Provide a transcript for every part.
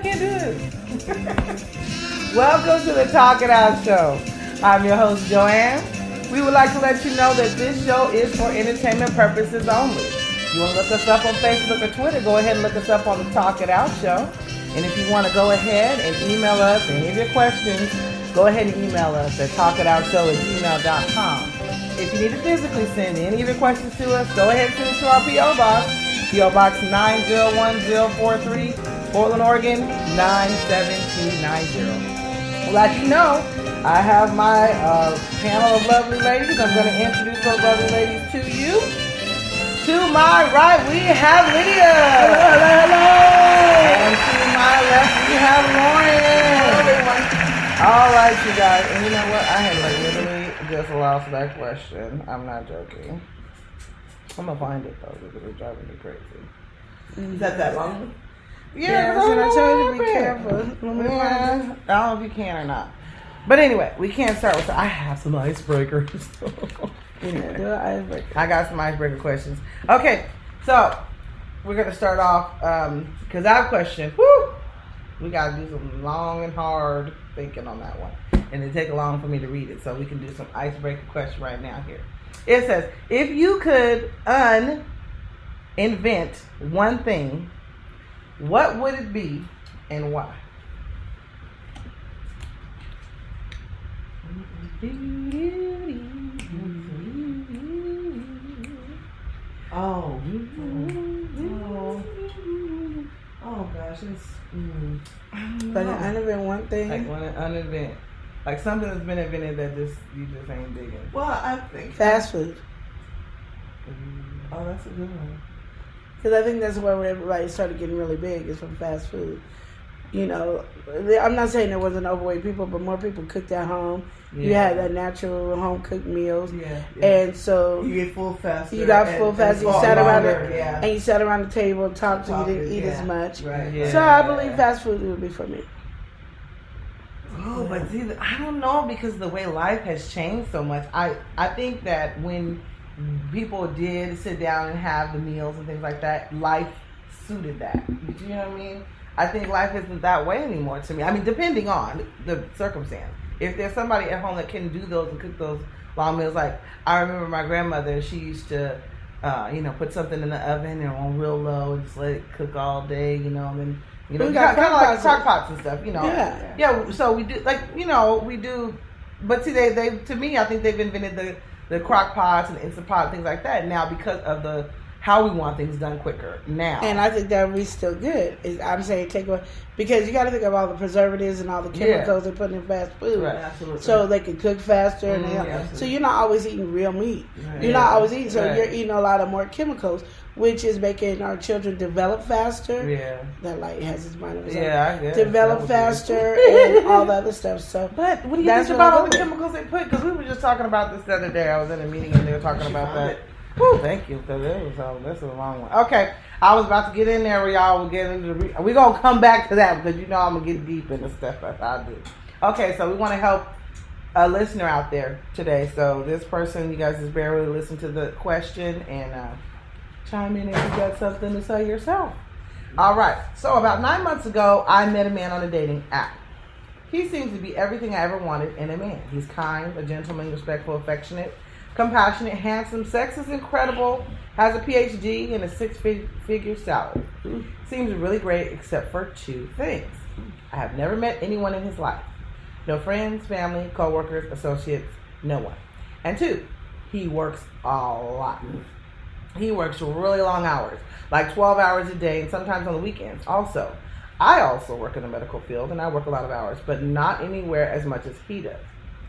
can't do this. Welcome to the Talk It Out Show. I'm your host, Joanne. We would like to let you know that this show is for entertainment purposes only. If you want to look us up on Facebook or Twitter, go ahead and look us up on the Talk It Out Show. And if you want to go ahead and email us any of your questions, go ahead and email us at talkitoutshow@gmail.com. If you need to physically send any of your questions to us, go ahead and send it to our P.O. Box. P.O. Box 901043, Portland, Oregon 97290. Well, as you know, I have my panel of lovely ladies. I'm going to introduce those lovely ladies to you. To my right, we have Lydia. Hello. And to my left, we have Lauren. Hello, everyone. All right, you guys. And you know what? I had literally just lost that question. I'm not joking. I'm going to find it, though, because it's driving me crazy. Is that long? Yeah, so I told you to be careful. Yeah, I don't know if you can or not. But anyway, we can't start with... I have some icebreakers. I got some icebreaker questions. Okay, so we're going to start off because I have a question. Woo! We got to do some long and hard thinking on that one. And it take long for me to read it, so we can do some icebreaker question right now here. It says, if you could invent one thing, what would it be and why? Oh gosh, it's like an uninvent one thing. Like one uninvent, like something that's been invented that you just ain't digging. Well, I think fast food. Oh, that's a good one. Because I think that's where everybody started getting really big is from fast food. You know, I'm not saying there wasn't overweight people, but more people cooked at home. Yeah. You had that natural home cooked meals, and so you get full faster. You got full faster. You sat around and you sat around the table and talked. So you didn't eat as much. Right. Yeah. So I believe fast food would be for me. Oh, but see, I don't know because the way life has changed so much. I think that when people did sit down and have the meals and things like that, life suited that. You know what I mean? I think life isn't that way anymore to me. I mean, depending on the circumstance. If there's somebody at home that can do those and cook those long meals, like I remember my grandmother, she used to, put something in the oven and on real low and just let it cook all day, and then, kind of like crock pots and stuff, Yeah, so we do, we do, but see, they to me, I think they've invented the crock pots and the Instant Pot and things like that now because of how we want things done quicker now. And I think that would be still good. I'm saying take away, because you got to think of all the preservatives and all the chemicals they put in fast food. Right, absolutely. So they can cook faster. So you're not always eating real meat. You're not always eating. So you're eating a lot of more chemicals, which is making our children develop faster. Yeah. That light has his mind of his own. I guess. Develop faster and all the other stuff. So, but what do you think about all the chemicals they put? Because we were just talking about this the other day. I was in a meeting and they were talking about that. Whew, thank you, because this is a long one. Okay, I was about to get in there where y'all will get into we're going to come back to that because I'm going to get deep into stuff that I do. Okay, so we want to help a listener out there today. So this person, you guys just barely listen to the question and chime in if you got something to say yourself. All right, so about 9 months ago, I met a man on a dating app. He seems to be everything I ever wanted in a man. He's kind, a gentleman, respectful, affectionate, compassionate, handsome, sex is incredible, has a PhD and a six-figure salary. Seems really great except for two things. I have never met anyone in his life. No friends, family, co-workers, associates, no one. And two, he works a lot. He works really long hours, like 12 hours a day and sometimes on the weekends also. I also work in the medical field and I work a lot of hours, but not anywhere as much as he does.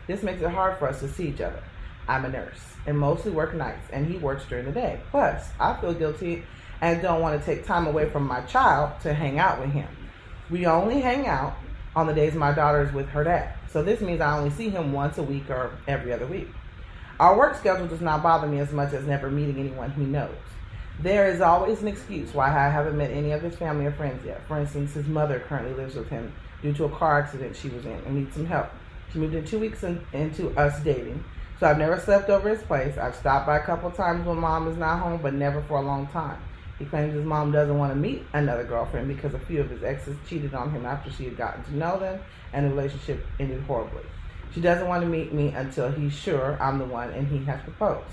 This makes it hard for us to see each other. I'm a nurse and mostly work nights, and he works during the day. Plus, I feel guilty and don't want to take time away from my child to hang out with him. We only hang out on the days my daughter is with her dad. So this means I only see him once a week or every other week. Our work schedule does not bother me as much as never meeting anyone he knows. There is always an excuse why I haven't met any of his family or friends yet. For instance, his mother currently lives with him due to a car accident she was in and needs some help. She moved in 2 weeks into us dating. So I've never slept over his place. I've stopped by a couple times when mom is not home, but never for a long time. He claims his mom doesn't want to meet another girlfriend because a few of his exes cheated on him after she had gotten to know them and the relationship ended horribly. She doesn't want to meet me until he's sure I'm the one and he has proposed.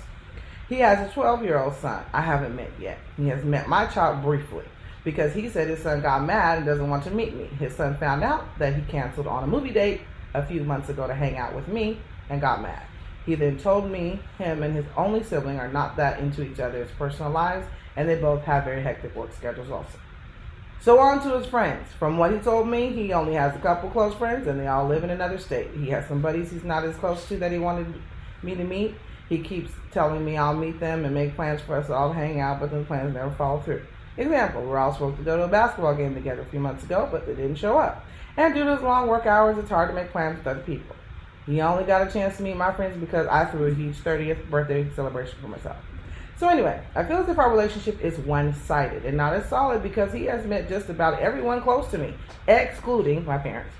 He has a 12-year-old son I haven't met yet. He has met my child briefly because he said his son got mad and doesn't want to meet me. His son found out that he canceled on a movie date a few months ago to hang out with me and got mad. He then told me him and his only sibling are not that into each other's personal lives, and they both have very hectic work schedules also. So on to his friends. From what he told me, he only has a couple close friends, and they all live in another state. He has some buddies he's not as close to that he wanted me to meet. He keeps telling me I'll meet them and make plans for us to all hang out, but the plans never follow through. Example, we're all supposed to go to a basketball game together a few months ago, but they didn't show up. And due to his long work hours, it's hard to make plans with other people. He only got a chance to meet my friends because I threw a huge 30th birthday celebration for myself. So anyway, I feel as if our relationship is one-sided and not as solid because he has met just about everyone close to me, excluding my parents.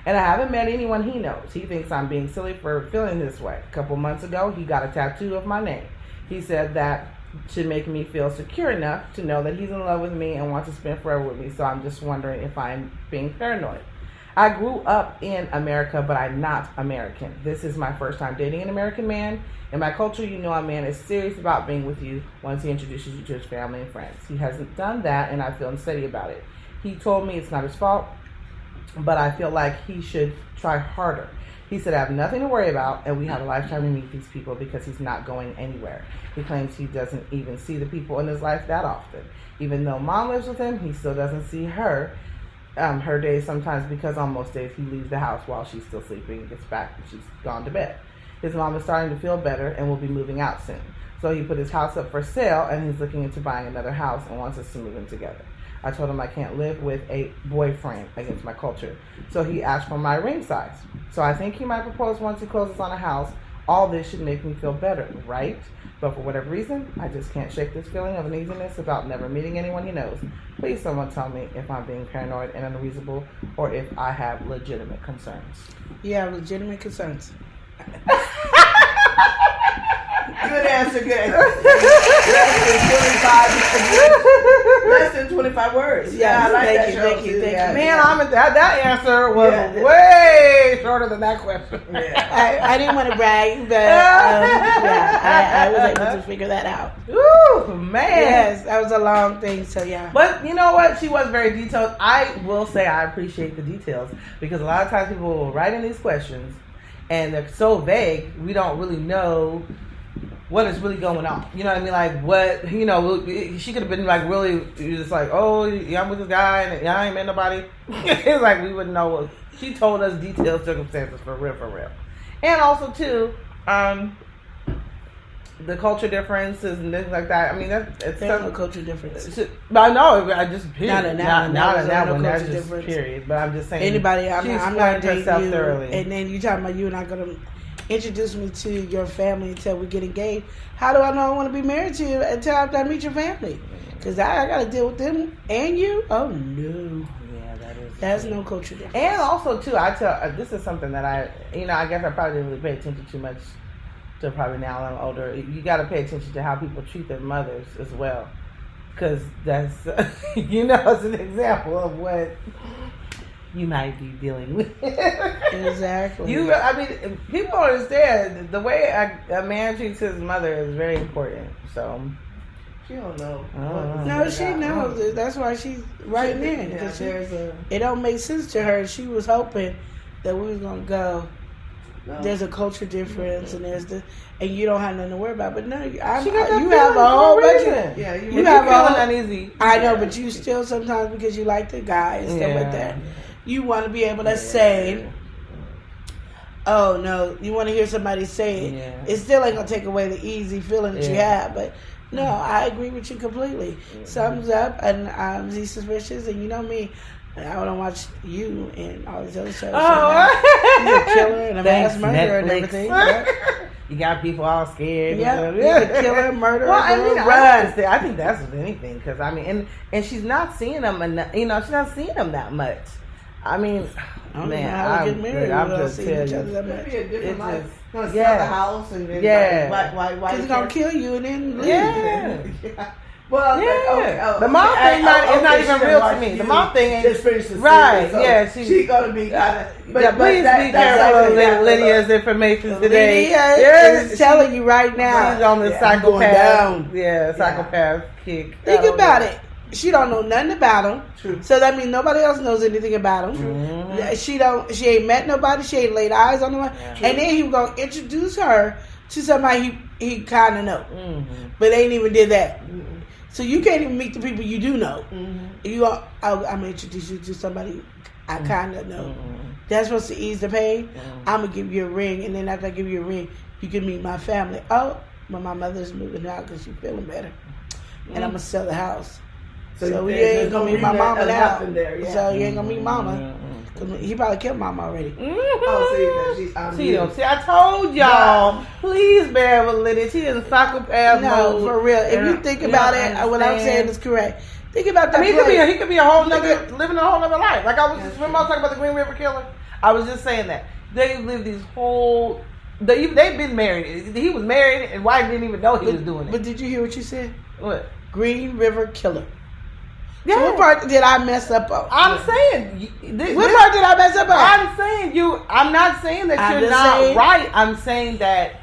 And I haven't met anyone he knows. He thinks I'm being silly for feeling this way. A couple months ago, he got a tattoo of my name. He said that should make me feel secure enough to know that he's in love with me and wants to spend forever with me. So I'm just wondering if I'm being paranoid. I grew up in America, but I'm not American. This is my first time dating an American man. In my culture, you know a man is serious about being with you once he introduces you to his family and friends. He hasn't done that, and I feel unsteady about it. He told me it's not his fault, but I feel like he should try harder. He said I have nothing to worry about, and we have a lifetime to meet these people because he's not going anywhere. He claims he doesn't even see the people in his life that often. Even though mom lives with him, he still doesn't see her days sometimes because on most days he leaves the house while she's still sleeping and gets back and she's gone to bed. His mom is starting to feel better and will be moving out soon. So he put his house up for sale and he's looking into buying another house and wants us to move in together. I told him I can't live with a boyfriend against my culture. So he asked for my ring size. So I think he might propose once he closes on a house. All this should make me feel better, right? But for whatever reason, I just can't shake this feeling of uneasiness about never meeting anyone he knows. Please someone tell me if I'm being paranoid and unreasonable or if I have legitimate concerns. You have legitimate concerns. Good answer, good answer. Less than 25 words. Yeah, I like that. Thank you. Man, that answer was way shorter than that question. Yeah. I didn't want to brag, but I was able to figure that out. Ooh, man. Yes, that was a long thing, so yeah. But you know what? She was very detailed. I will say I appreciate the details because a lot of times people will write in these questions and they're so vague, we don't really know what is really going on. You know what I mean? Like, what, you know, she could have been like really just like, oh, yeah, I'm with this guy and I ain't met nobody. It's like we wouldn't know what, she told us detailed circumstances for real. And also, too, the culture differences and things like that. I mean, it's there's no culture difference. But I know, I just period. Not that no one. That's just difference. period. But I'm just saying. Anybody, I'm not dating you, thoroughly. and then you talking about you're not gonna introduce me to your family until we get engaged. How do I know I want to be married to you until after I meet your family? Because I got to deal with them and you. Oh no. That's no culture difference. And also, too, I tell this is something that I guess I probably didn't really pay attention too much to probably now that I'm older. You got to pay attention to how people treat their mothers as well, because that's it's an example of what you might be dealing with. Exactly. People understand the way a man treats his mother is very important. So. She don't know. No, she knows. That's why she's writing in. Because it don't make sense to her. She was hoping that we was going to go. No. There's a culture difference, and and you don't have nothing to worry about. But no, you have a whole bunch of. Yeah, you have feeling uneasy. I know, but you still sometimes because you like the guy and stuff like that. You want to be able to say, "Oh no," you want to hear somebody say it. Yeah. It still ain't gonna take away the easy feeling that you have, but. No, I agree with you completely. Mm-hmm. Something's up, and I'm suspicious, and you know me. I want to watch you and all these other shows. Oh, you're a killer and a mass murderer and everything. Right? You got people all scared. Yeah, you're a killer, murderer. Well, I think that's with anything, because and she's not seeing them, she's not seeing them that much. I mean, I'm just telling you. Maybe a different life. Gonna sell the house and then why? Because he's gonna kill you and then leave. Yeah. Well, yeah. The mom thing is not even real to me. The mom thing ain't just finished the right. Series, so yeah, she's gonna be kind of. Please be careful of Lydia's information today. Lydia is telling you right now. She's on the psychopath. Yeah, psychopath kick. Think about it. She don't know nothing about him. True. So that means nobody else knows anything about him. Mm-hmm. She ain't met nobody. She ain't laid eyes on nobody. Yeah. And then he was gonna introduce her to somebody he kind of know, but ain't even did that. So you can't even meet the people you do know. I'm gonna introduce you to somebody I kind of know. That's supposed to ease the pain. I'm gonna give you a ring, and then after I give you a ring, you can meet my family. Oh, but my mother's moving out because she's feeling better, and I'm gonna sell the house. So you ain't gonna meet my mama now. So you ain't gonna meet mama. Cause he probably killed mama already. See, I told y'all. Please bear with Lydia. She is a psychopath. No, for real. If you think about it, what I'm saying is correct. Think about that. I mean, he could be a whole nother, living a whole nother life. Like I was just, remember I was talking about the Green River Killer? I was just saying that. They lived these whole, they've been married. He was married and wife didn't even know he was doing it. But did you hear what you said? What? Green River Killer. Yeah. So what part did I mess up on? I'm saying. What part did I mess up on? I'm saying I'm not saying that you're not right. I'm saying that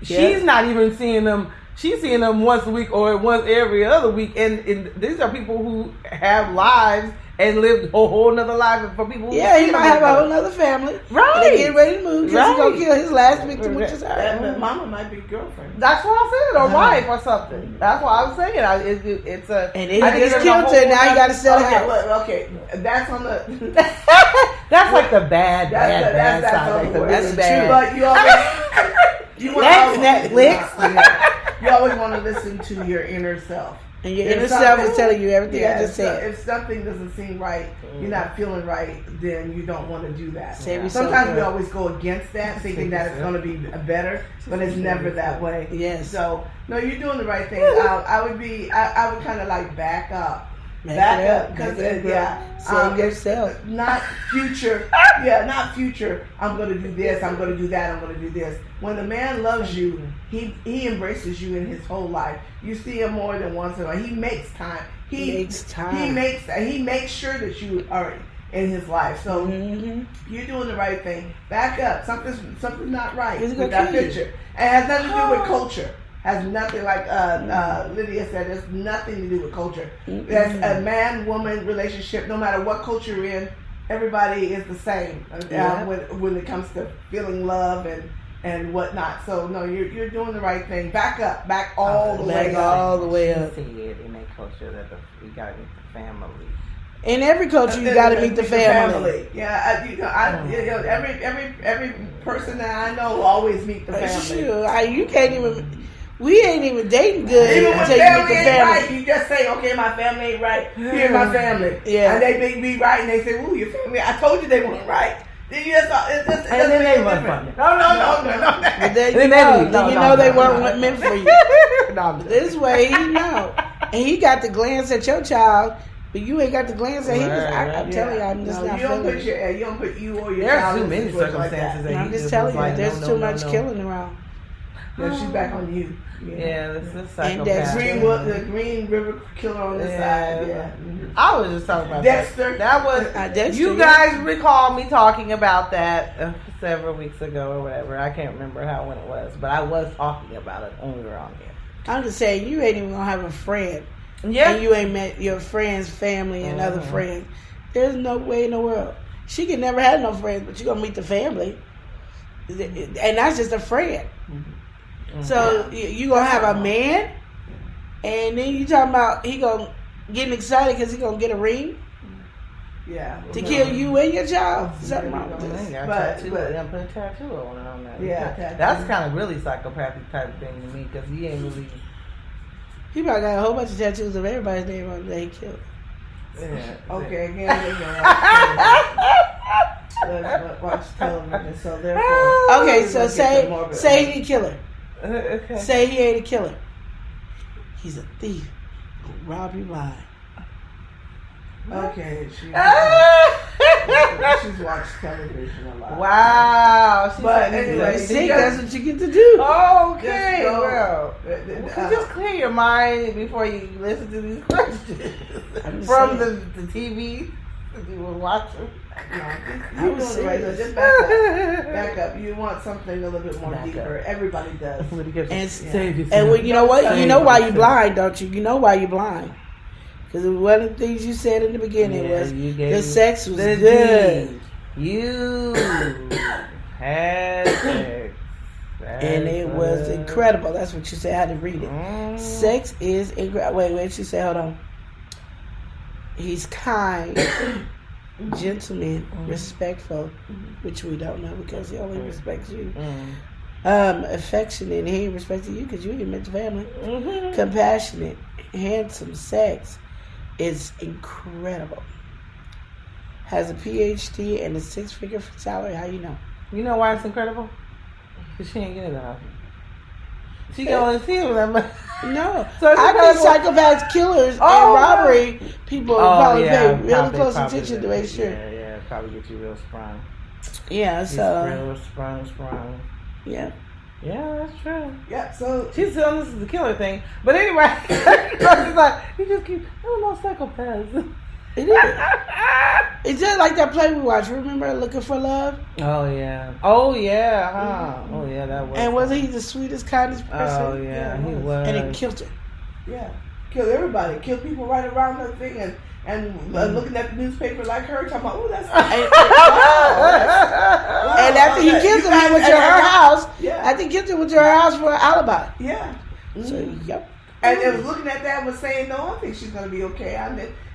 she's not even seeing them. She's seeing them once a week or once every other week. And these are people who have lives and live a whole nother life for people who he might have a whole nother family. Right. And they get ready to move because he's going to kill his last victim, which is her. But mama might be girlfriend. That's what I said, or wife or something. That's what I was saying. It's a. And then he gets killed and now he got to sell the house. Okay, that's on the. That's like the bad side. Like the really bad. But you always. That's Netflix. You always want to listen to your inner self. And your inner self is telling you everything I just said. If something doesn't seem right, you're not feeling right, then you don't want to do that. Yeah. Sometimes we always go against that, thinking that it's going to be better, but it's never that way. Yes. So, no, you're doing the right thing. I would kind of like back up. Back up, because save yourself. Not future. Not future. I'm going to do this. I'm going to do that. I'm going to do this. When a man loves you, he embraces you in his whole life. You see him more than once in a while. He makes time. He makes sure that you are in his life. So you're doing the right thing. Back up. Something's not right with that picture. And it has nothing to do with culture. Has nothing, like Lydia said, there's nothing to do with culture. There's a man-woman relationship. No matter what culture you're in, everybody is the same when it comes to feeling love and whatnot. So no, you're doing the right thing. Back up, back all the way up. See it in a culture that we got to meet the family. In every culture, you got to meet the family. Yeah, every person that I know will always meet the family. Sure, you can't even. We ain't even dating good. Even when family ain't right, you just say, okay, my family ain't right. Here's my family. Yeah. And they make me right, and they say, ooh, your family, I told you they weren't right. Then you just, and then they weren't funny. No. But then you know they weren't meant for you. This way, he know. And he got the glance at your child, but you ain't got the glance at his. I'm telling you, I'm just not feeling it. You don't put you or your child in many circumstances. Like I'm just telling you, there's too much killing around. Yeah, she's back on you. Yeah, this is Psychopath. The Green River Killer on this side. Yeah. I was just talking about Dexter. That was Dexter, you guys recall me talking about that several weeks ago or whatever. I can't remember when it was, but I was talking about it when we were on here. I'm just saying, you ain't even gonna have a friend. Yeah. And you ain't met your friend's family and other friends. There's no way in the world. She can never have no friends, but you gonna meet the family, and that's just a friend. So you gonna have a man, and then you talking about he gonna getting excited because he gonna get a ring, to kill you and your child. Something wrong with this. But put a tattoo on that. Yeah, that's kind of really psychopathic type of thing to me because he ain't really. He probably got a whole bunch of tattoos of everybody's name on that he killed. Yeah. Okay. Again, watch television. So therefore. Okay. So say he didn't kill her. Okay. Say he ain't a killer. He's a thief. He'll rob you blind. Okay. She's watch television a lot. Wow. But anyway, see, that's what you get to do. Okay, Just go. well, just clear your mind before you listen to these questions from the TV that you were watching. You doing it right. So just back up. You want something a little bit more deeper. Everybody does. And when, you know what? You know why you blind, don't you? You know why you blind. Because one of the things you said in the beginning was the sex was good. You had sex. And it was incredible. That's what you said. I had to read it. Sex is incredible. Wait. She said, hold on. He's kind, gentleman, respectful, which we don't know because he only respects you. Affectionate, and he ain't respecting you because you ain't meant the family. Compassionate, handsome, sex is incredible. Has a PhD and a 6-figure salary. How you know? You know why it's incredible? Because she ain't getting it out. She can only see them. No. So I think psychopaths, killers, and robbery people probably pay really close attention to make sure. Yeah, probably get you real sprung. Yeah, so. Real sprung. Yeah. Yeah, that's true. Yeah, so. She's saying this is the killer thing. But anyway, she's like, you just keep, I don't know, psychopaths. It is. It's just like that play we watched. Remember Looking for Love? Oh, yeah, huh? Oh, yeah, that was. And wasn't he the sweetest, kindest person? Oh, yeah, he was. And he killed her. Yeah. Killed everybody. Killed people right around the thing and looking at the newspaper like her, talking about, oh, that's wow. And after he killed her, he went to her house. Yeah. After he killed her, went to her house for an alibi. Yeah. So, yep. And it was looking at that and was saying, no, I think she's going to be okay.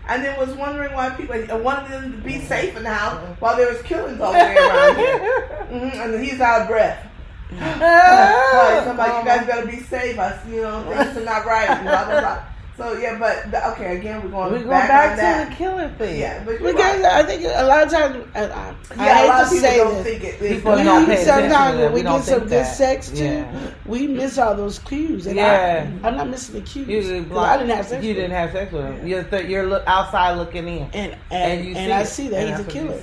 And then was wondering why people wanted them to be safe in the house while there was killings all the way around here. And he's out of breath. Somebody, you guys better be safe. Things are not right. And blah, blah, blah. So yeah, but okay, again, we're going back to the killer thing. Yeah, but because I think a lot of times, I hate to say don't this. think it. People don't pay sometimes when attention. we get some good sex too, Yeah. we miss all those cues. And I'm not missing the cues. I didn't have sex. You didn't have sex with him. You're outside looking in, and you see I see that he's a killer.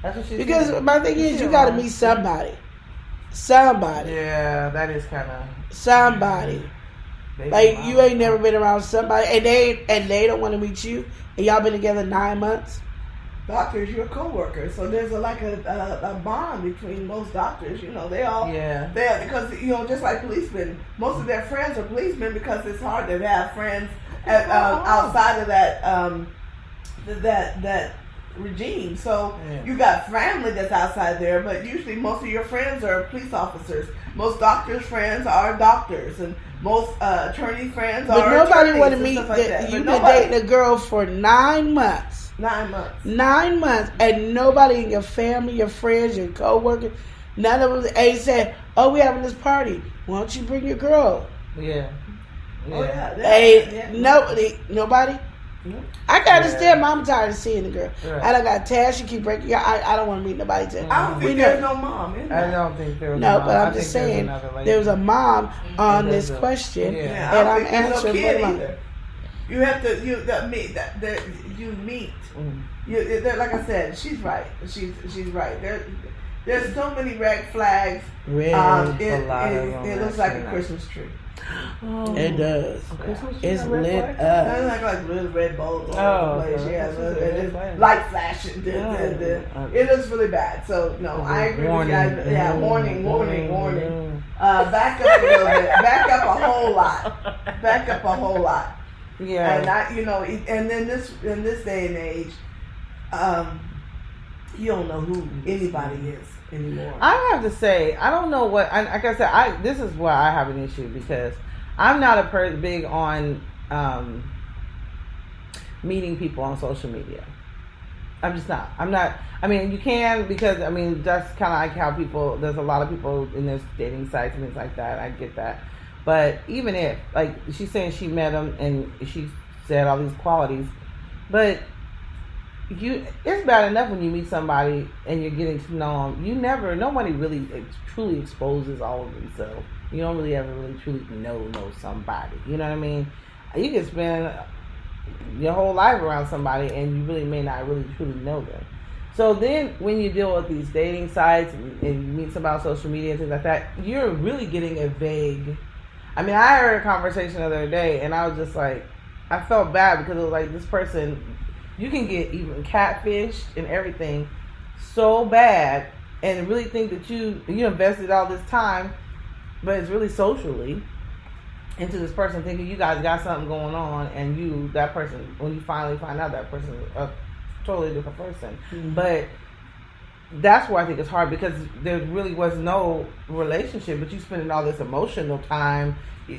That's what she. Because my thing is, you got to meet somebody. Somebody. Yeah, that is kind of somebody. Like you ain't never been around somebody, and they don't want to meet you, and y'all been together 9 months. Doctors, you're co-workers, so there's a bond between most doctors. They all because just like policemen, most of their friends are policemen because it's hard to have friends outside of that regime. So you got family that's outside there, but usually most of your friends are police officers. Most doctors' friends are doctors, and most attorney friends are attorneys. But nobody want to meet you've been dating a girl for 9 months. 9 months. 9 months, and nobody in your family, your friends, your co-workers, none of them ain't said, "Oh, we having this party. Why don't you bring your girl?" Yeah. Oh yeah. Nobody. I can understand. Mom tired of seeing the girl. Right. I done got tired. She keep breaking. I don't want to meet nobody. I don't think there's no mom. I don't think there was. No, but I'm just saying there was a mom on this question, and I'm answering for mom. You have to you meet. Like I said, she's right. She's right. There's so many red flags. It looks like a Christmas tree. It does. It's lit up. It's like little red bulbs all over the place. Light flashing. It looks really bad. So no, I agree with you. Yeah, warning. Back up a little bit. Back up a whole lot. Yeah. And and then in this day and age, you don't know who anybody is anymore. I have to say, I don't know what. Like I said, this is where I have an issue because I'm not a big on meeting people on social media. I'm just not. I'm not. I mean, you can because that's kind of like how people. There's a lot of people in this dating sites and things like that. I get that, but even if she's saying she met him and she said all these qualities, but. It's bad enough when you meet somebody and you're getting to know them. Nobody really truly exposes all of themselves. You don't really ever really truly know somebody. You know what I mean? You can spend your whole life around somebody and you really may not really truly know them. So then when you deal with these dating sites and you meet somebody on social media and things like that, you're really getting a vague. I mean, I heard a conversation the other day and I was just like, I felt bad because it was like this person, you can get even catfished and everything so bad and really think that you invested all this time, but it's really socially into this person thinking you guys got something going on, and that person, when you finally find out that person is a totally different person. Mm-hmm. But that's why I think it's hard, because there really was no relationship, but you spending all this emotional time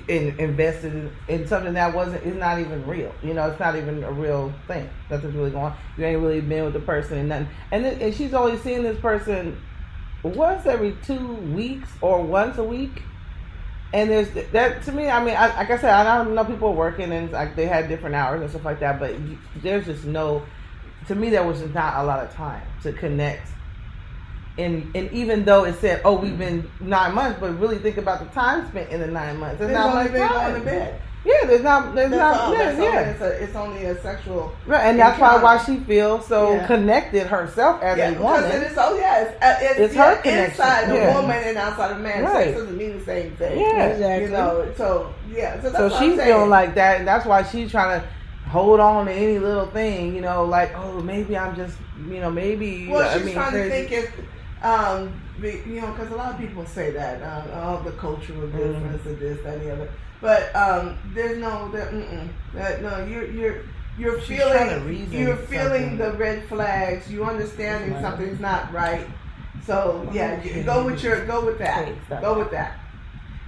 invested in something that is not even real. It's not even a real thing. Nothing's really going on. You ain't really been with the person and nothing. And she's only seeing this person once every 2 weeks or once a week. And there's that, to me, I mean, like I said, I don't know, people are working and like they had different hours and stuff like that, but there's just no, to me, there was just not a lot of time to connect. And even though it said, oh, we've been 9 months, but really think about the time spent in the 9 months. There's not only much been time. going to bed. Yeah, It's only a sexual. Right, and that's why she feels so connected herself as a woman. It's her connection. Inside the woman and outside the man. Right. Sex doesn't mean the same thing. Yeah, exactly. So that's so what she's I'm feeling like that, and that's why she's trying to hold on to any little thing. Like, oh, maybe I'm just, maybe. Well, she's trying to think if. Because a lot of people say that all the cultural difference of this, that, and the other. But there's no, you're feeling the red flags. You understanding something's not right. So go with that.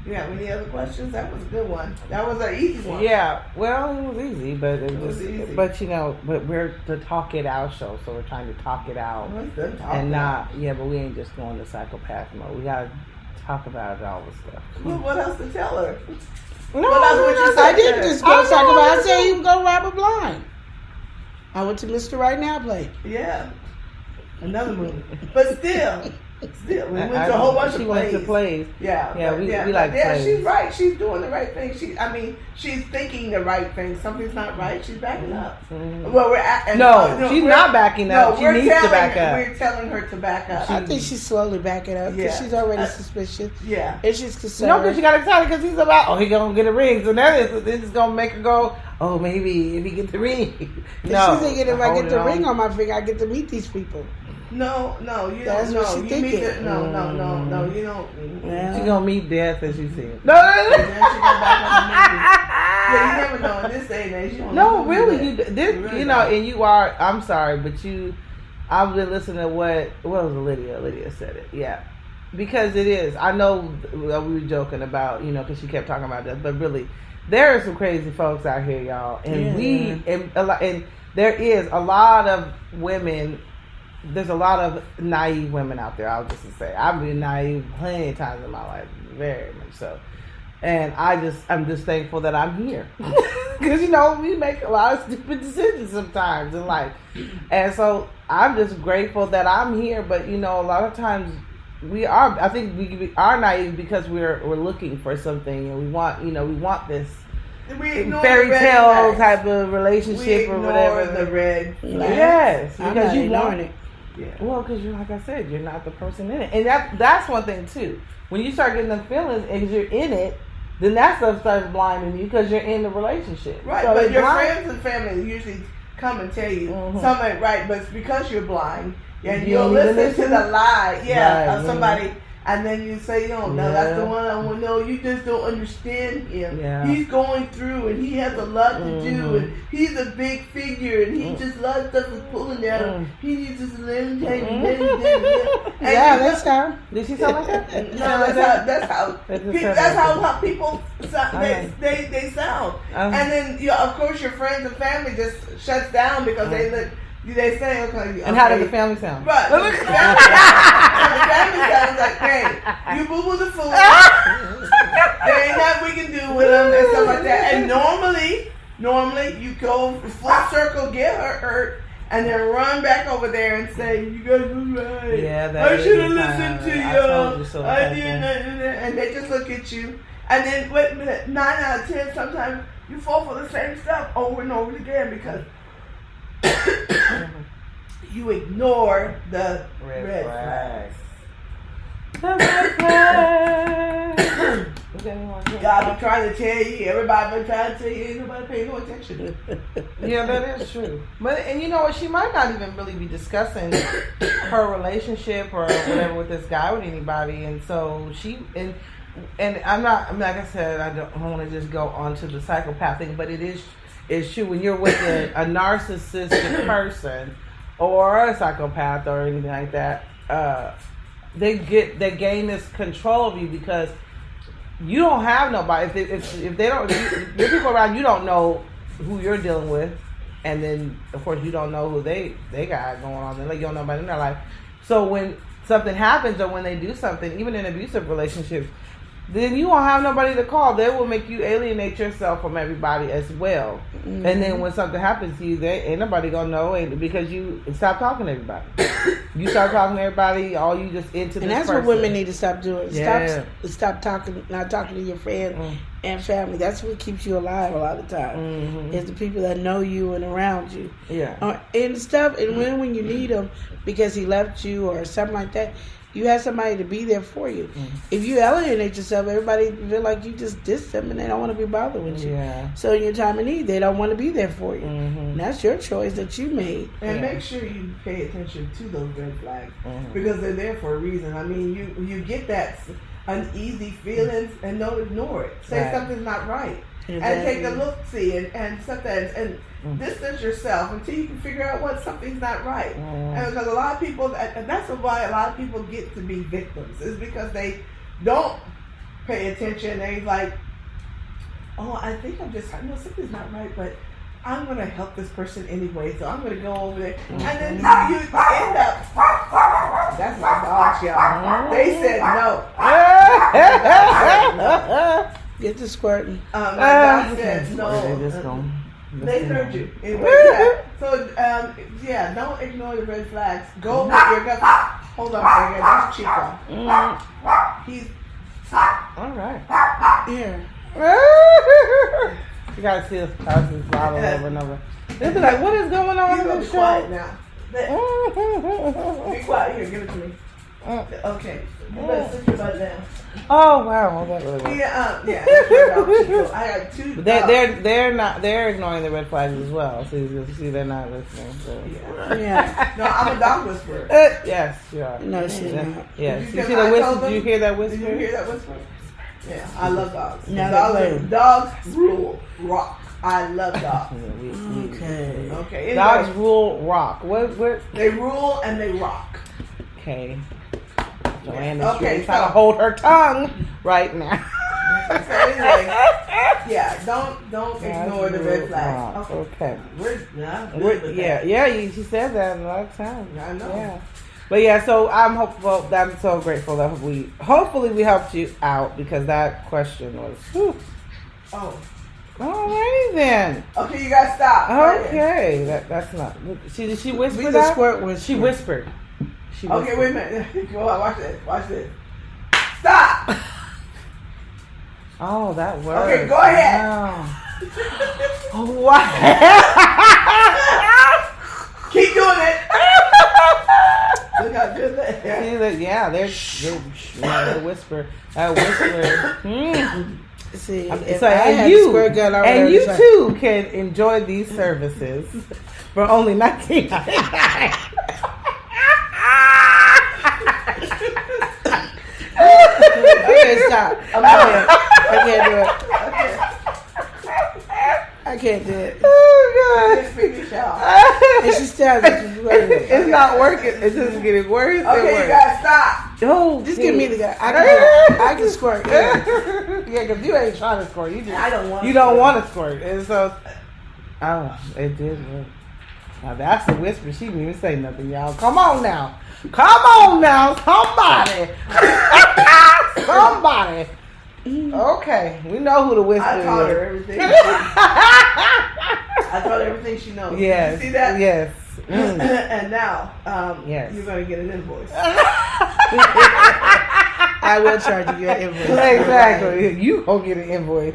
Yeah. Any other questions? That was a good one. That was an easy one. Yeah. Well, it was easy, but it was easy. But but we're the talk it out show, so we're trying to talk it out, and not. Yeah, but we ain't just going to psychopath mode. We gotta talk about all the stuff. Well, what else to tell her? No, I didn't just go psychopath. I said you can go rob a blind. I went to Mr. Right Now play. Yeah. Another movie. But still, we went to a whole bunch of plays. She went to plays. Yeah, we like plays. She's right. She's doing the right thing. She's thinking the right thing. Something's not right. She's backing up. Mm-hmm. Well, she's not backing up. She needs to back up. We're telling her to back up. I think she's slowly backing up because she's already suspicious. Yeah. And she's concerned. No, because she got excited because he's about, he's going to get a ring. So now this is going to make her go, oh, maybe if he get the ring. No. She's thinking if I get the ring on my finger, I get to meet these people. No, you That's don't. What she thinking. No, you don't. Yeah. She's gonna meet death as you see it. No. And then she go back on the movie. Yeah, you never know in this day and age. You don't know really, and you are. I'm sorry, but I've been listening to what was Lydia? Lydia said it. Yeah, because it is. I know we were joking about because she kept talking about that, but really, there are some crazy folks out here, y'all, and and there is a lot of women. There's a lot of naive women out there. I'll just say I've been naive plenty of times in my life, very much so. And I'm just thankful that I'm here because we make a lot of stupid decisions sometimes in life, and so I'm just grateful that I'm here. But a lot of times we are. I think we are naive because we're looking for something, and we want this fairy tale type of relationship or whatever. The red flags. Yes, because you want it. Yeah. Well, because like I said, you're not the person in it, and that's one thing too. When you start getting the feelings and you're in it, then that stuff starts blinding you because you're in the relationship. Right, so but your friends and family usually come and tell you something ain't right, but it's because you're blind and you'll listen to the lie, of somebody. And then you say, no, that's the one I want to know. You just don't understand him. Yeah. He's going through and he has a lot to do. And he's a big figure and he just a lot of stuff is pulling down. He needs to let him take that's how. Did she sound like that? No, that's how people sound. They sound. And then, of course, your friends and family just shuts down because they say, okay. And how does the family sound? Right. The family sounds like, hey, you boo-boo the fool. There ain't nothing we can do with them and stuff like that. And normally you go full circle, get her hurt, and then run back over there and say, you guys was right. Yeah, I should have listened to you. I didn't. And they just look at you. And then 9 out of 10, sometimes you fall for the same stuff over and over again because you ignore the red flags. God been trying to tell you, everybody been trying to tell you, ain't nobody paying no attention. Yeah, that is true. And you know what? She might not even really be discussing her relationship or whatever with this guy with anybody, and so and I'm not. I mean, like I said, I don't want to just go on to the psychopath thing, but it's true when you're with a narcissistic person or a psychopath or anything like that. They gain this control of you because you don't have nobody. If they don't, your people around you don't know who you're dealing with, and then of course you don't know who they got going on. Like you don't know about in their life. So when something happens or when they do something, even in abusive relationships, then you won't have nobody to call. They will make you alienate yourself from everybody as well. Mm-hmm. And then when something happens to you, they ain't nobody gonna know because you stop talking to everybody. You start talking to everybody, all you just into this person. And that's what women need to stop doing. Yeah. Stop talking, not talking to your friends and family. That's what keeps you alive a lot of the time. Mm-hmm. Is the people that know you and around you. Yeah. And stuff. And when you need them because he left you or something like that, you have somebody to be there for you. Mm-hmm. If you alienate yourself, everybody feel like you just diss them and they don't want to be bothered with you. Yeah. So in your time of need, they don't want to be there for you. Mm-hmm. And that's your choice that you made. And make sure you pay attention to those red flags because they're there for a reason. I mean, you get that uneasy feelings and don't ignore it. Say something's not right. Exactly. And take a look-see and something and distance yourself until you can figure out what something's not right. And because a lot of people, and that's why a lot of people get to be victims, is because they don't pay attention. They like, oh, I think something's not right, but I'm going to help this person anyway, so I'm going to go over there. And then you end up, that's my dogs, y'all. They said no. Get to squirting. My dog said no. They heard you. Anyway, so, don't ignore the red flags. Go with your gut. Hold on a second. That's Chico. He's... All right. Yeah. You gotta see us passing bottle over and over. They'll be like, what is going on in this show? Quiet now. Be quiet. Here, give it to me. Okay. You better sit your butt down. Oh wow, well, that really works. Yeah. I got two. They're ignoring the red flags as well. So you see, they're not listening. So. Yeah. No, I'm a dog whisperer. Yes, you are. No, she's not. Yes. You see the whisper? Did you hear that whisper? Did you hear that whisper? Yeah, I love dogs. Dogs rule rock. I love dogs. Okay. Okay. Dogs rule rock. What? They rule and they rock. Okay. Joanne is trying to hold her tongue right now. So anyway, don't ignore the red flags. Okay. She said that a lot of times. I know. Yeah. But so I'm hopeful. I'm so grateful that hopefully we helped you out because that question was. Whew. Oh. Alrighty then. Okay, you gotta stop. Okay, that's not. Did she whisper that? She whispered. Okay, wait a minute. Go on, watch this. Stop. Oh, that worked. Okay, go ahead. Oh, what? Keep doing it. Look how good that is. Yeah, they're whisper. That whisper. See, you too can enjoy these services for only $19.99. Okay, stop. I can't do it. I can't do it. Oh God! And she still it's not working. It's just getting worse. Okay, you gotta stop. Oh, just give me the guy. I can squirt. Yeah, because you ain't trying to squirt. I don't want. You don't want to squirt, and so it did work. Now that's a whisper. She didn't even say nothing, y'all. Come on now, somebody. Somebody. Okay, we know who the whisperer is. I taught her everything. I taught her everything she knows. Yes. You see that? Yes. And now, yes. You're going to get an invoice. I will charge you your invoice. Exactly. You gonna get an invoice.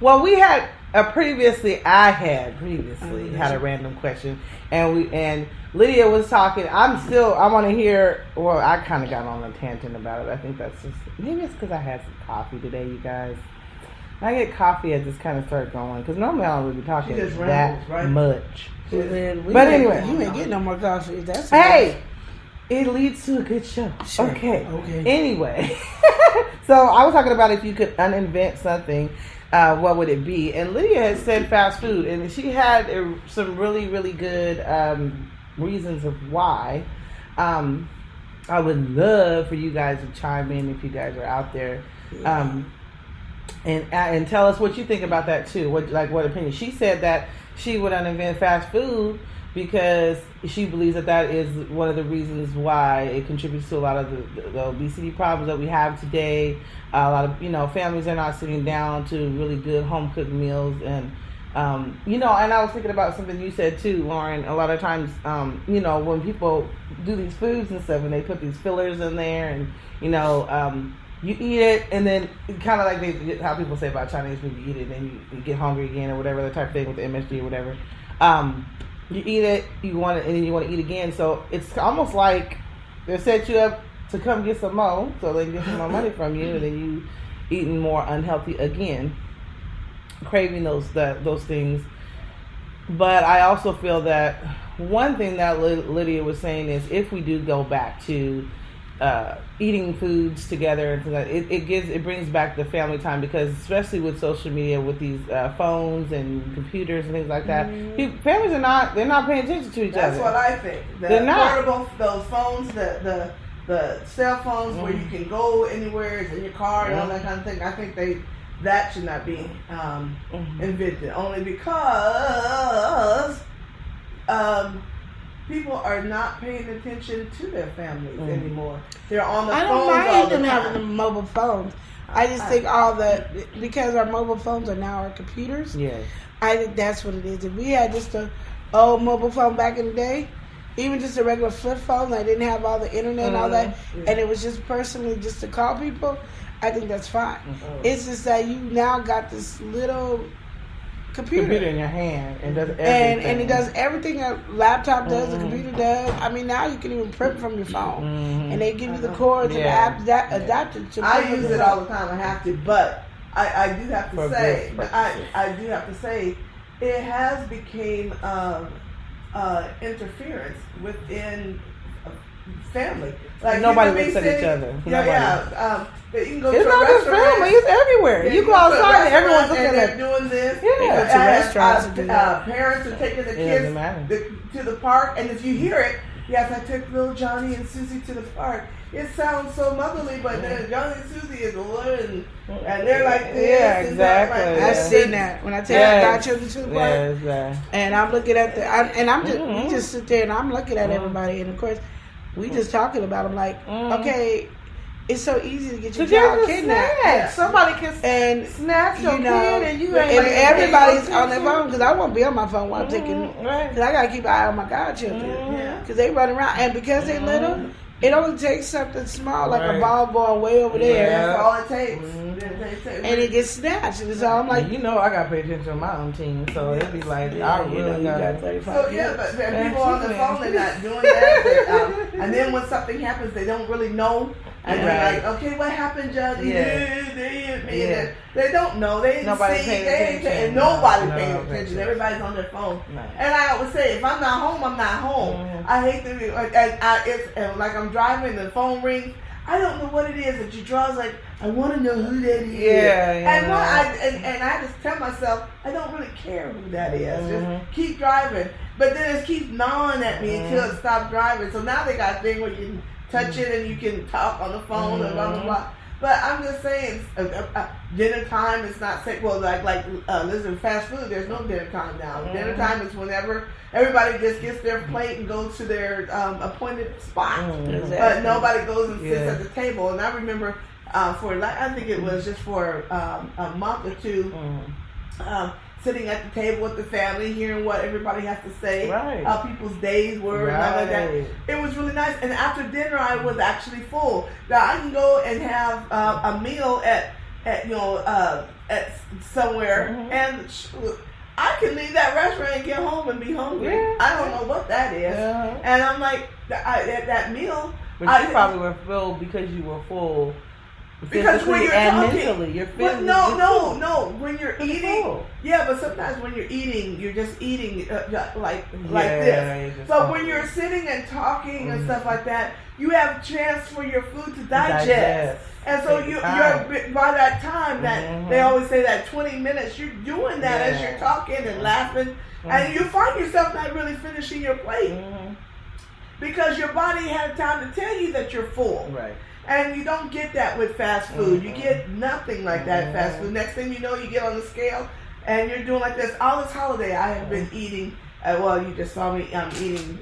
Well, we had previously I had a random question, and Lydia was talking. I want to hear. Well, I kind of got on a tangent about it. I think that's just maybe it's because I had some coffee today, you guys. When I get coffee, I just kind of start going because normally I don't really talk that much. But anyway, you ain't getting no more coffee. That's it leads to a good show. Sure. Okay. Anyway, so I was talking about if you could uninvent something, what would it be? And Lydia had said fast food, and she had some really, really good reasons of why. I would love for you guys to chime in if you guys are out there, and tell us what you think about that too. What opinion? She said that she would uninvent fast food because she believes that is one of the reasons why it contributes to a lot of the obesity problems that we have today. A lot of families are not sitting down to really good home cooked meals, and and I was thinking about something you said too, Lauren. A lot of times, when people do these foods and stuff, and they put these fillers in there, and you eat it, and then kind of like how people say about Chinese food, you eat it, and you get hungry again, or whatever, the type of thing with the MSG or whatever. You eat it, you want it, and then you want to eat again. So it's almost like they set you up to come get some more, so they can get some more money from you, and then you eating more unhealthy again, craving those things. But I also feel that one thing that Lydia was saying is if we do go back to eating foods together, it brings back the family time, because especially with social media, with these phones and computers and things like that, families they're not paying attention to each other. That's what I think. They're not. Portable, those phones, the cell phones where you can go anywhere, it's in your car and all that kind of thing. I think that should not be invented, only because people are not paying attention to their families anymore. They're on the phones all the time. I don't mind them having the mobile phones. I just think because our mobile phones are now our computers. Yes. I think that's what it is. If we had just an old mobile phone back in the day, even just a regular flip phone that didn't have all the internet and all that, and it was just personally just to call people, I think that's fine. It's just that you now got this little computer in your hand and does everything. And it does everything a laptop does, a computer does. I mean, now you can even print from your phone, and they give you the cords and the apps that adapted to. I use it all the time. I have to, but I do have to say, I do have to say, it has become interference within family. Like nobody looks at each other. You can go it's to not just family; it's everywhere. Yeah, you go outside and everyone's looking and at they're doing this. To restaurants parents are taking the kids to the park, and if you hear it, yes, I took little Johnny and Susie to the park. It sounds so motherly, but then Johnny and Susie is alone, and they're like this. Yeah, exactly. I've seen that when I take my godchildren to the park, and I'm looking at we just sit there and I'm looking at everybody, and of course, we just talking about them like, okay. It's so easy to get your child kidnapped. Yeah. Somebody can snatch your kid, and you ain't. And everybody's on their phone, because I won't be on my phone while I'm taking. Because I gotta keep an eye on my godchildren, because they run around, and because they little, it only takes something small like a ball going way over there. That's all it takes. And it gets snatched, and so I'm like, I gotta pay attention to my own team, so it'd be like, I really got 35. So but people on the phone, they're not doing that. And then when something happens, they don't really know. And they're like, okay, what happened, Johnny? They don't know. They didn't nobody see. Paying attention. Nobody paying attention. Everybody's on their phone. Right. And I always say, if I'm not home, I'm not home. I hate to be like, like I'm driving, the phone rings. I don't know what it is that you draw. It's like, I want to know who that is. And I just tell myself, I don't really care who that is. Just keep driving. But then it keeps gnawing at me until it stops driving. So now they got a thing where you can touch it and you can talk on the phone and blah, blah, blah. But I'm just saying, dinner time is not safe. Well, listen, fast food, there's no dinner time now. Dinner time is whenever everybody just gets their plate and goes to their appointed spot. But nobody goes and sits at the table. And I remember I think it was just for a month or two, sitting at the table with the family, hearing what everybody has to say, how people's days were, and all like that. It was really nice. And after dinner, I was actually full. Now I can go and have a meal at at at somewhere, and I can leave that restaurant and get home and be hungry. Yeah. I don't know what that is, and I'm like, at that meal. But you probably were filled because you were full. Because when you're and talking, mentally, you're feeling. No. When you're eating, full. yeah. But sometimes when you're eating, you're just eating like this. But when you're sitting and talking and stuff like that, you have a chance for your food to digest. And so you're by that time that they always say that 20 minutes, you're doing that as you're talking and laughing, and you find yourself not really finishing your plate because your body had time to tell you that you're full. Right. And you don't get that with fast food. You get nothing like that fast food. Next thing you know, you get on the scale and you're doing like this. All this holiday, I have been eating. Well, you just saw me. I'm eating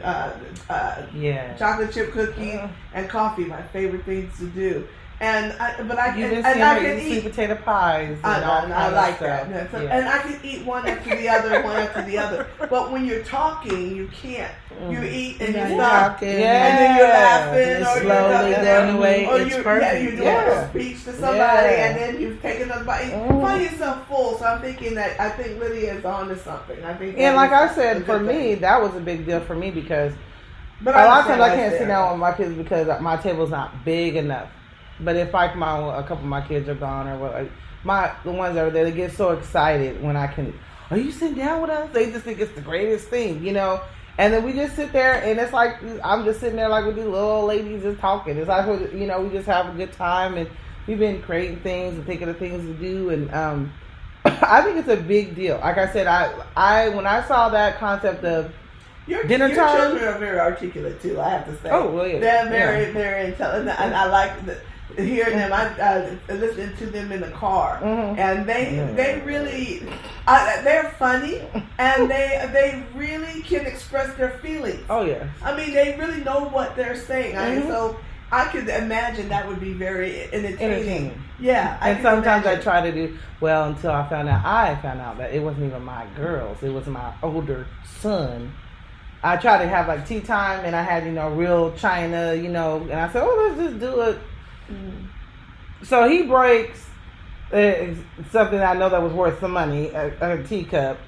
chocolate chip cookies and coffee. My favorite things to do. And I can eat sweet potato pies. I like that. And I can eat one after the other, But when you're talking, you can't. You eat and you stop, and then you're laughing, or slowly going away. or it's you're perfect. doing a speech to somebody, and then you've taken a bite. You find yourself full. So I'm thinking that I think Lydia is on to something. I think. And like I said, for me, that was a big deal for me because a lot of times I can't sit down with my kids because my table's not big enough. But if like a couple of my kids are gone or what, the ones that are there, they get so excited when I can. Are you sitting down with us? They just think it's the greatest thing, And then we just sit there, and it's like I'm just sitting there like with these little old ladies just talking. It's like we just have a good time, and we've been creating things and thinking of things to do, and I think it's a big deal. Like I said, I when I saw that concept of dinner time, your children are very articulate too. I have to say, oh well, yeah, they're very intelligent, and I like hearing them. I listening to them in the car, and they really they're funny, and they really can express their feelings. Oh yeah, I mean they really know what they're saying. So I could imagine that would be very entertaining. Yeah, and sometimes I try to do well until I found out that it wasn't even my girls; it was my older son. I tried to have like tea time, and I had real china, and I said, oh, let's just do it. So he breaks something I know that was worth some money, a teacup.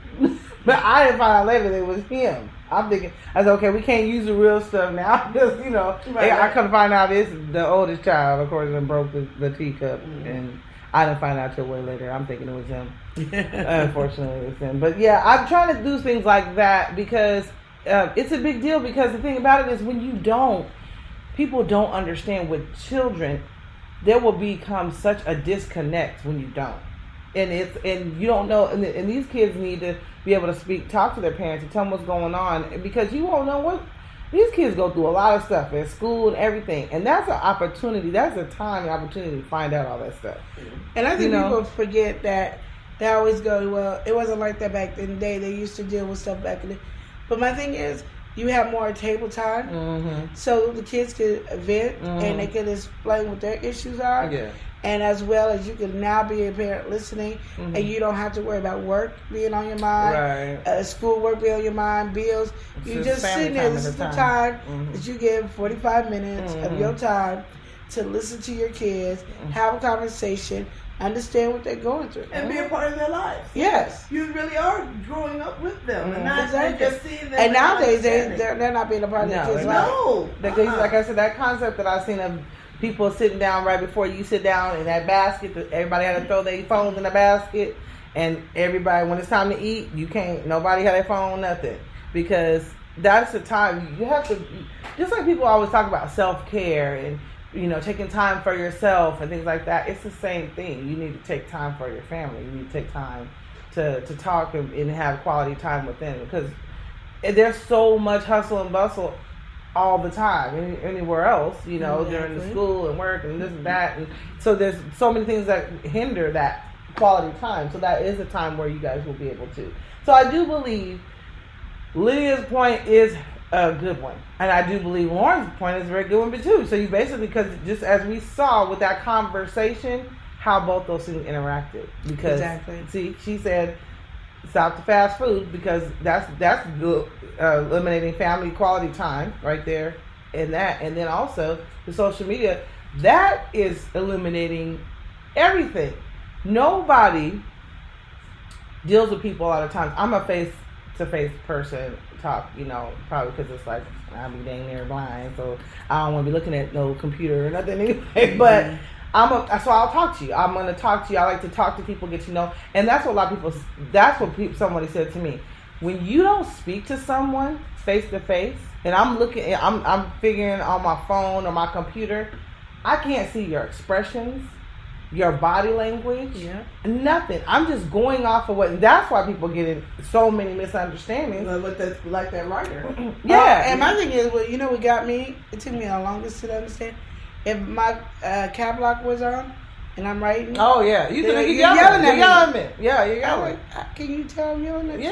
But I didn't find out later that it was him. I'm thinking, I said, okay, we can't use the real stuff now because, I couldn't find out it's the oldest child, of course, and broke the teacup. And I didn't find out till way later. I'm thinking it was him. Unfortunately, it was him. But yeah, I'm trying to do things like that because it's a big deal because the thing about it is when people don't understand with children, there will become such a disconnect when you don't. And you don't know, and these kids need to be able to talk to their parents and tell them what's going on because you won't know what these kids go through a lot of stuff at school and everything, and that's an opportunity. That's a time and opportunity to find out all that stuff. And I think people forget that they always go, well, it wasn't like that back in the day. They used to deal with stuff back in the. But my thing is, you have more table time, so the kids can vent and they can explain what their issues are. Yeah. And as well as you can now be a parent listening, and you don't have to worry about work being on your mind, schoolwork being on your mind, bills. You just sitting there. This is the time that you give 45 minutes of your time to listen to your kids, have a conversation, understand what they're going through, and be a part of their lives. Yes, you really are growing up with them, and not just seeing them. And nowadays they're not being a part of their kids' life. No, like I said, that concept that I've seen of people sitting down right before you sit down in that basket. Everybody had to throw their phones in the basket, and everybody, when it's time to eat, nobody had their phone, nothing, because that's the time you have to. Just like people always talk about self-care and taking time for yourself and things like that. It's the same thing. You need to take time for your family. You need to take time to talk and have quality time with them because there's so much hustle and bustle all the time anywhere else, during the school and work and this and that. And so there's so many things that hinder that quality time. So that is a time where you guys will be able to. So I do believe Lydia's point is a good one. And I do believe Lauren's point is a very good one too. So you basically, because just as we saw with that conversation, how both those things interacted. Because see, she said stop the fast food because that's eliminating family quality time right there in that. And then also the social media, that is eliminating everything. nobody deals with people a lot of times. I'm a face-to-face person, probably because it's like I be dang near blind, so I don't want to be looking at no computer or nothing anyway. But so I'll talk to you. I'm going to talk to you. I like to talk to people, get to know, and that's what a lot of people. That's what somebody said to me. When you don't speak to someone face to face, and I'm figuring on my phone or my computer, I can't see your expressions, your body language, nothing. I'm just going off of what. That's why people get in so many misunderstandings. Like that writer. And my thing is, what got me? It took me the longest to understand. If my cap lock was on and I'm writing, oh yeah, you're yelling at me. Yeah, you're yelling. Can you tell I'm yelling at you?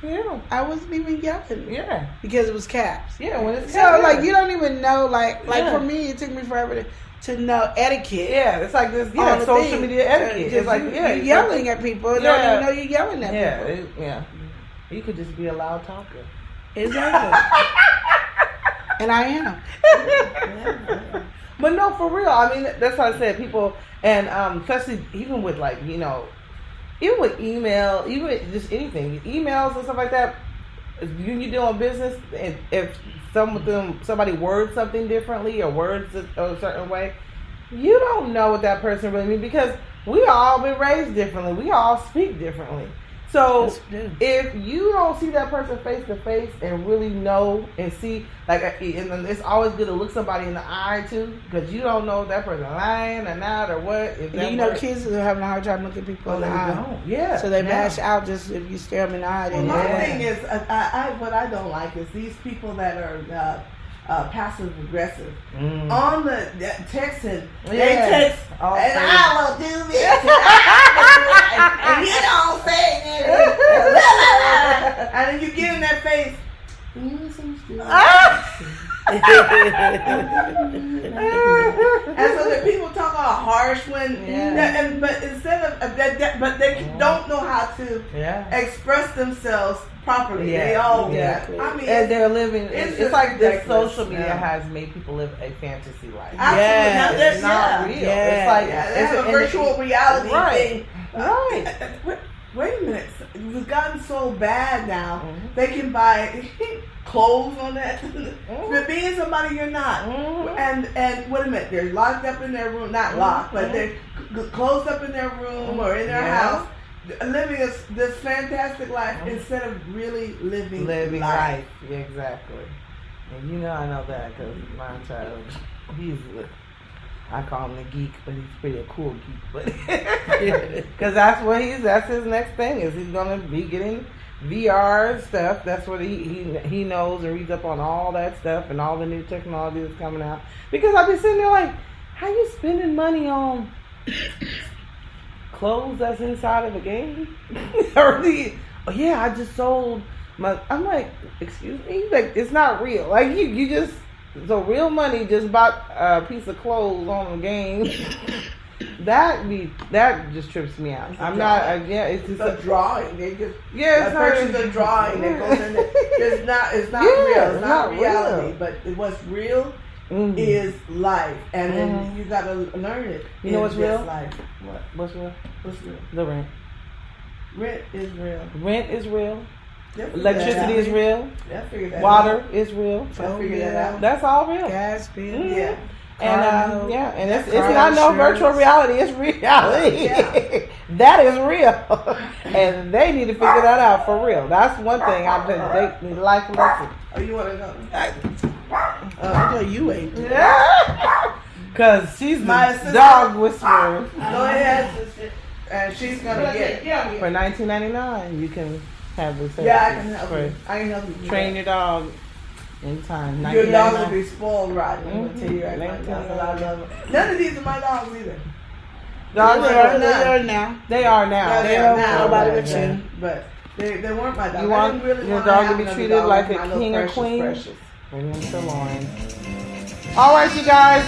Yeah. I wasn't even yelling. Yeah, because it was caps. Yeah, when it's caps, you don't even know. Like for me, it took me forever to know etiquette. Yeah, it's like this. Yeah, social media etiquette. It's like you're yelling at people. Don't even know you're yelling at people. Yeah. You could just be a loud talker. Exactly. And I am. But no, for real. I mean, that's why I said people, and especially even with even with email, even just anything, emails and stuff like that. When you're doing business, and if somebody words something differently or words it a certain way, you don't know what that person really means because we all been raised differently. We all speak differently. So if you don't see that person face to face and really know and see, and it's always good to look somebody in the eye too, because you don't know if that person lying or not or what. Kids are having a hard time looking people in the eye. Yeah. So they bash out just if you stare them in the eye. Well, my thing is, what I don't like is these people that are passive aggressive on the texting. They text, and I will do this, and you don't say anything, and then you get in their face. And so the people talk all harsh but instead of they don't know how to express themselves properly. Yeah, they all exactly. I mean, and they're living. It's like this social media Yeah. has made people live a fantasy life. Absolutely. It's not real. It's like they have a virtual reality thing. Right. Wait a minute. It's gotten so bad now. They can buy clothes on that. But being somebody you're not. And wait a minute. They're locked up in their room. Not locked, but they're closed up in their room or in their house. Living this fantastic life instead of really living life. Yeah, exactly. And I know that because my child, I call him the geek, but he's pretty a cool geek. But because that's his next thing is he's gonna be getting VR stuff. That's what he knows and reads up on all that stuff and all the new technology that's coming out. Because I've been sitting there like, how you spending money on clothes that's inside of a game? I just sold my. I'm like, excuse me, like it's not real. Like you just so real money just bought a piece of clothes on a game. that just trips me out. I'm not. It's just a drawing. They just it's purchase a drawing that goes in there. It's not real. It's not reality. Real. But what's real is life, and then you gotta learn it. You know what's real? Life. What's real? What's real? The rent. Rent is real. Rent is real. Electricity is real. Water is real. Figure that out. That's all real. Gas bill. Yeah. And it's not no virtual reality. It's reality. That is real, and they need to figure that out for real. That's one thing I've been. They need life lesson. Oh, you want to know? I know you ain't. Because she's the dog whisperer. Go ahead, sister. And she's gonna get for $19.99. You can have this. Yeah, I can help you. I can help you. Train your dog anytime. Your dog will be spoiled rotten. I'm gonna tell you right now. I love them. None of these are my dogs either. Dogs are now. They are now. They are now. Nobody with you. But they weren't my dogs. You want your dog to be treated like a king or queen? Bring them to Lauren. All right, you guys.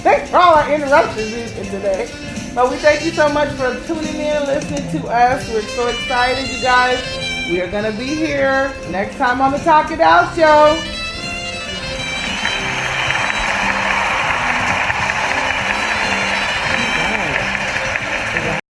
Thanks for all our interruptions today. But we thank you so much for tuning in and listening to us. We're so excited, you guys. We are going to be here next time on the Talk It Out Show.